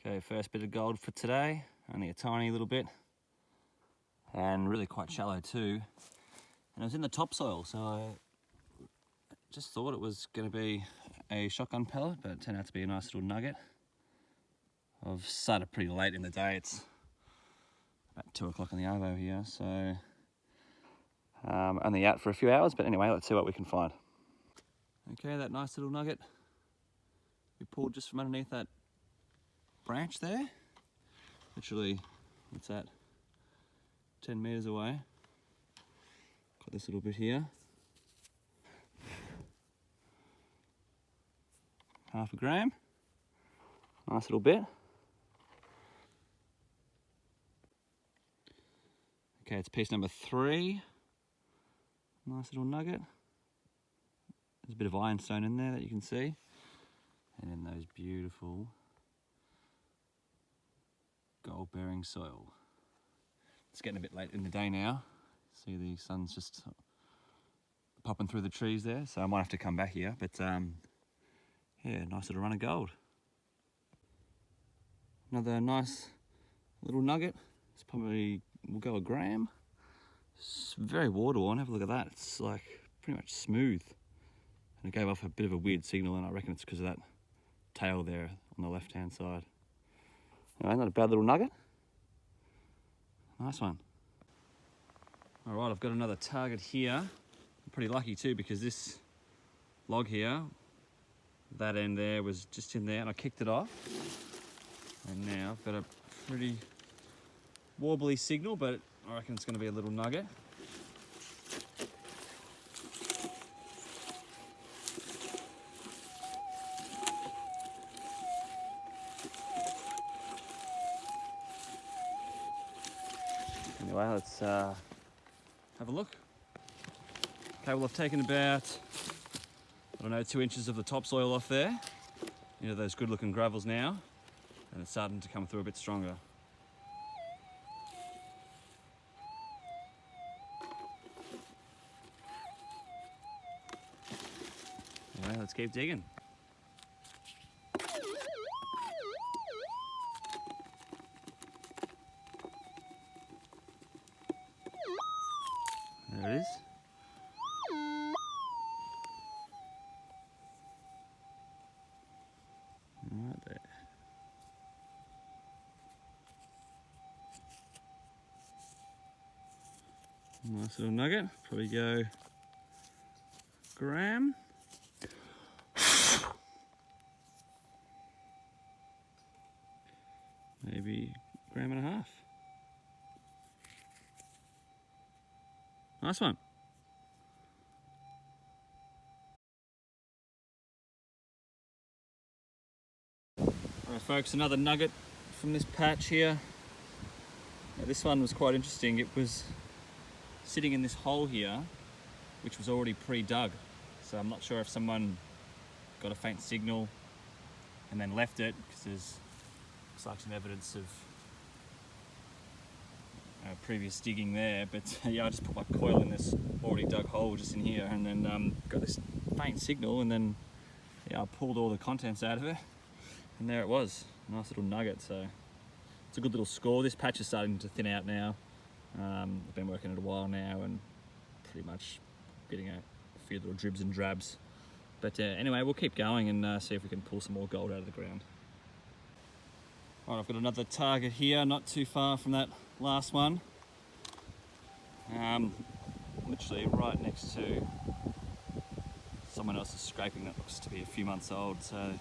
Okay, first bit of gold for today, only a tiny little bit, and really quite shallow too. And it was in the topsoil, so I just thought it was going to be a shotgun pellet, but it turned out to be a nice little nugget. I've started pretty late in the day, it's about 2 o'clock in the arvo here, so only out for a few hours, but anyway, let's see what we can find. Okay, that nice little nugget we pulled just from underneath that branch there. Literally, what's that, 10 metres away. Got this little bit here. Half a gram. Nice little bit. Okay, it's piece number 3. Nice little nugget. There's a bit of ironstone in there that you can see. And then those beautiful gold-bearing soil. It's getting a bit late in the day now. See the sun's just popping through the trees there, so I might have to come back here, but yeah, nice little run of gold. Another nice little nugget. It's probably, we'll go a gram. It's very water-worn, have a look at that. It's like pretty much smooth. And it gave off a bit of a weird signal, and I reckon it's because of that tail there on the left-hand side. Anyway, not a bad little nugget. Nice one. All right, I've got another target here. I'm pretty lucky too, because this log here, that end there was just in there, and I kicked it off. And now I've got a pretty warbly signal, but I reckon it's going to be a little nugget. Anyway, let's have a look. Okay, well, I've taken about, I don't know, 2 inches of the topsoil off there. You know, those good looking gravels now, and it's starting to come through a bit stronger. Anyway, let's keep digging. There it is. Right there. Nice little nugget. Probably go gram. Maybe gram and a half. Nice one. Alright folks, another nugget from this patch here. Now, this one was quite interesting. It was sitting in this hole here, which was already pre-dug. So I'm not sure if someone got a faint signal and then left it, because there's looks like some evidence of previous digging there. But yeah, I just put my coil in this already dug hole just in here, and then got this faint signal, and then yeah, I pulled all the contents out of it, and there it was. Nice little nugget. So it's a good little score. This patch is starting to thin out now. I've been working it a while now, and pretty much getting a few little dribs and drabs. But anyway, we'll keep going and see if we can pull some more gold out of the ground. All right, I've got another target here, not too far from that last one. Literally right next to someone else's scraping that looks to be a few months old. So I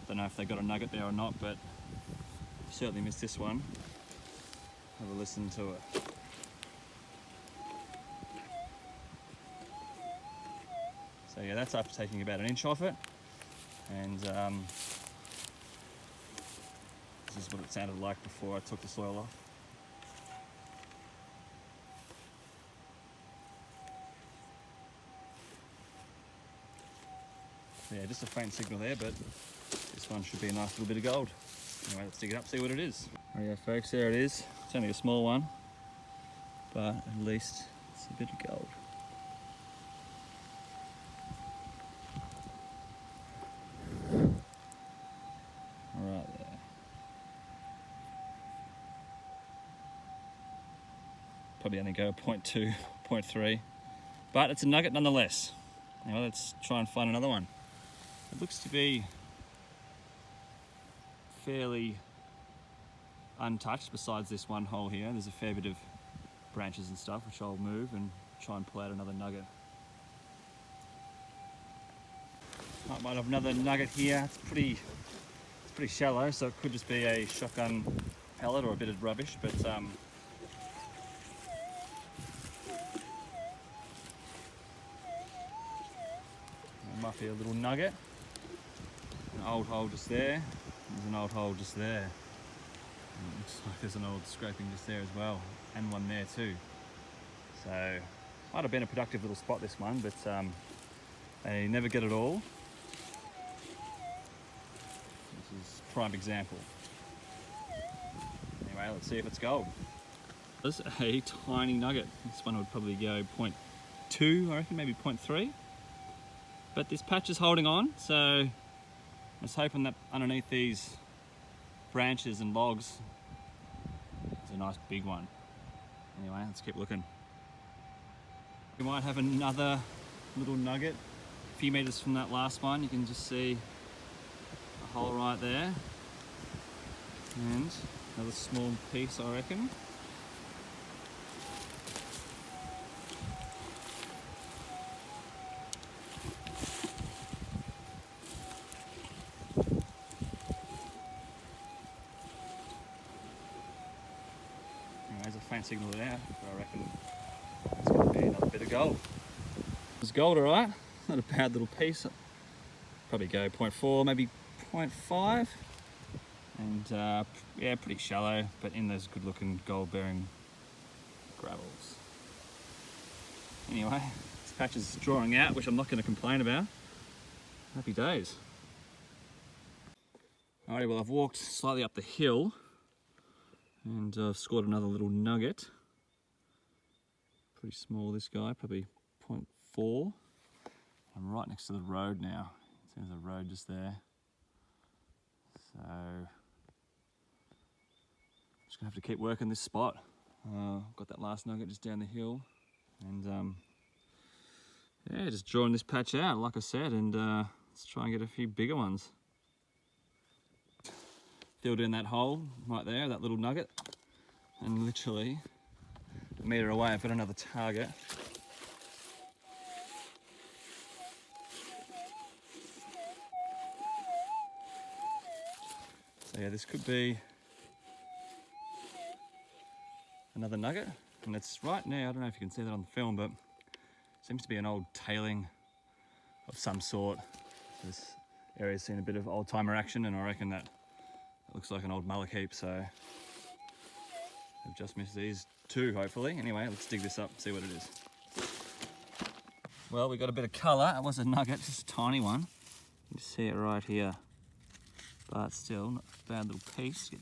don't know if they got a nugget there or not, but certainly missed this one. Have a listen to it. So yeah, that's after taking about 1 inch off it, and this is what it sounded like before I took the soil off. So yeah, just a faint signal there, but this one should be a nice little bit of gold. Anyway, let's dig it up, see what it is. Oh yeah folks, there it is. It's only a small one, but at least it's a bit of gold. Right there. probably only go 0.2, 0.3, but it's a nugget nonetheless. Now let's try and find another one. It looks to be fairly untouched besides this one hole here. There's a fair bit of branches and stuff which I'll move and try and pull out another nugget. Might have another nugget here. It's pretty shallow, so it could just be a shotgun pellet or a bit of rubbish, but there might be a little nugget. An old hole just there. There's an old hole just there. And it looks like there's an old scraping just there as well, and one there too. So might have been a productive little spot, this one, but they never get it all. This is a prime example. Anyway, let's see if it's gold. There's a tiny nugget. This one would probably go 0.2, I reckon, maybe 0.3. But this patch is holding on, so I was hoping that underneath these branches and logs is a nice big one. Anyway, let's keep looking. We might have another little nugget a few meters from that last one. You can just see a hole right there, and another small piece, I reckon. There's a faint signal there, but I reckon it's going to be another bit of gold. It's gold, alright. Not a bad little piece. Probably go 0.4, maybe 0.5. And yeah, pretty shallow, but in those good looking gold bearing gravels. Anyway, this patch is drawing out, which I'm not going to complain about. Happy days. Alrighty, well, I've walked slightly up the hill and I've scored another little nugget. Pretty small, this guy, probably 0.4. I'm right next to the road now. There's a road just there. So just gonna have to keep working this spot. Got that last nugget just down the hill, and yeah, just drawing this patch out, like I said, and let's try and get a few bigger ones. Filled in that hole right there, that little nugget, and literally a metre away I've got another target. So yeah, this could be another nugget, and it's right now, I don't know if you can see that on the film, but it seems to be an old tailing of some sort. This area's seen a bit of old timer action, and I reckon that it looks like an old malachite, so I've just missed these two, hopefully. Anyway, let's dig this up, see what it is. Well, we got a bit of colour. It was a nugget, just a tiny one. You can see it right here, but still not a bad little piece.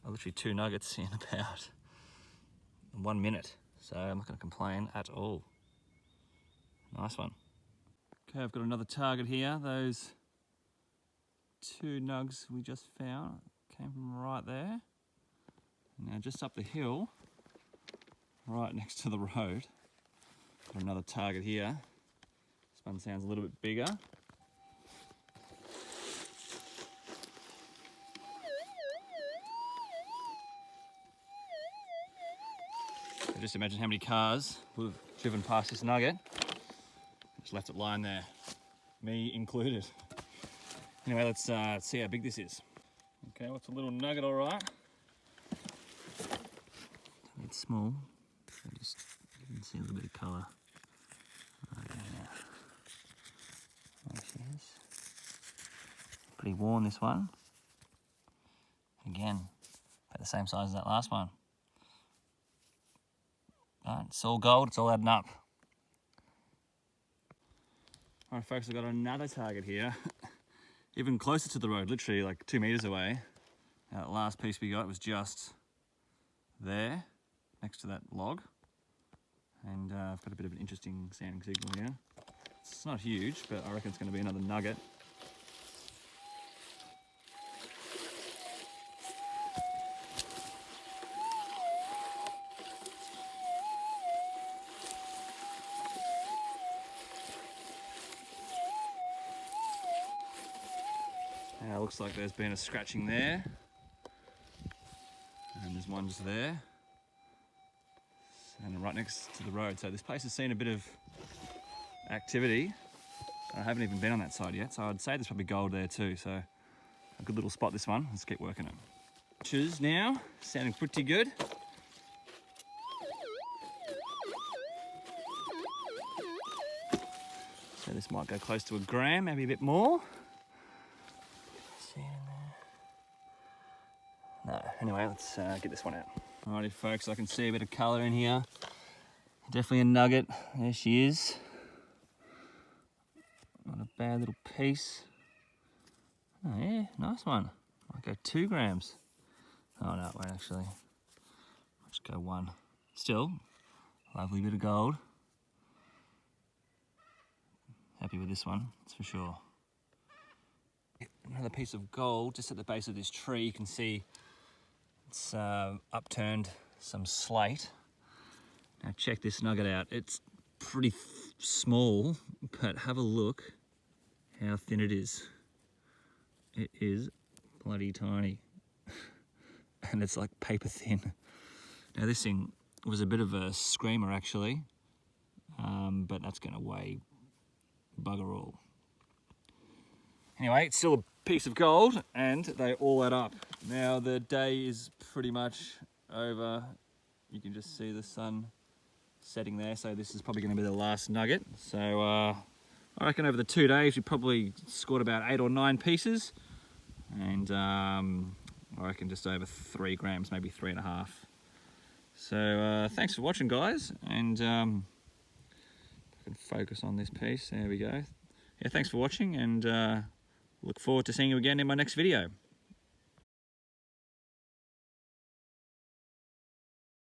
Literally 2 nuggets in about 1 minute, so I'm not going to complain at all. Nice one. Okay, I've got another target here. Those 2 nugs we just found came from right there. Now just up the hill, right next to the road, got another target here. This one sounds a little bit bigger. So just imagine how many cars would have driven past this nugget. Just left it lying there, me included. Anyway, let's see how big this is. Okay, what's a little nugget, all right? It's small, so just you can see a little bit of colour. Right there. There she is. Pretty worn, this one. Again, about the same size as that last one. Right, it's all gold, it's all adding up. Alright folks, I've got another target here. Even closer to the road, literally like 2 meters away. Now, that last piece we got was just there, next to that log. And I've got a bit of an interesting sounding signal here. It's not huge, but I reckon it's going to be another nugget. looks like there's been a scratching there. And there's one just there. And right next to the road. So this place has seen a bit of activity. I haven't even been on that side yet, so I'd say there's probably gold there too. So a good little spot, this one. Let's keep working it. Choose now, sounding pretty good. So this might go close to a gram, maybe a bit more. See in there? No, anyway, let's get this one out. Alrighty folks, I can see a bit of colour in here. Definitely a nugget. There she is. Not a bad little piece. Oh yeah, nice one. Might go 2 grams. Oh no, it won't actually. I'll just go 1. Still, lovely bit of gold. Happy with this one, that's for sure. Another piece of gold just at the base of this tree. You can see it's upturned some slate. Now check this nugget out. It's pretty small, but have a look how thin it is. It is bloody tiny. And it's like paper thin. Now this thing was a bit of a screamer actually, but that's gonna weigh bugger all. Anyway, it's still a piece of gold and they all add up. Now the day is pretty much over. You can just see the sun setting there, so this is probably going to be the last nugget. So I reckon over the 2 days we probably scored about 8 or 9 pieces, and I reckon just over 3 grams, maybe 3.5. So thanks for watching guys, and I can focus on this piece, there we go. Yeah, thanks for watching, and look forward to seeing you again in my next video.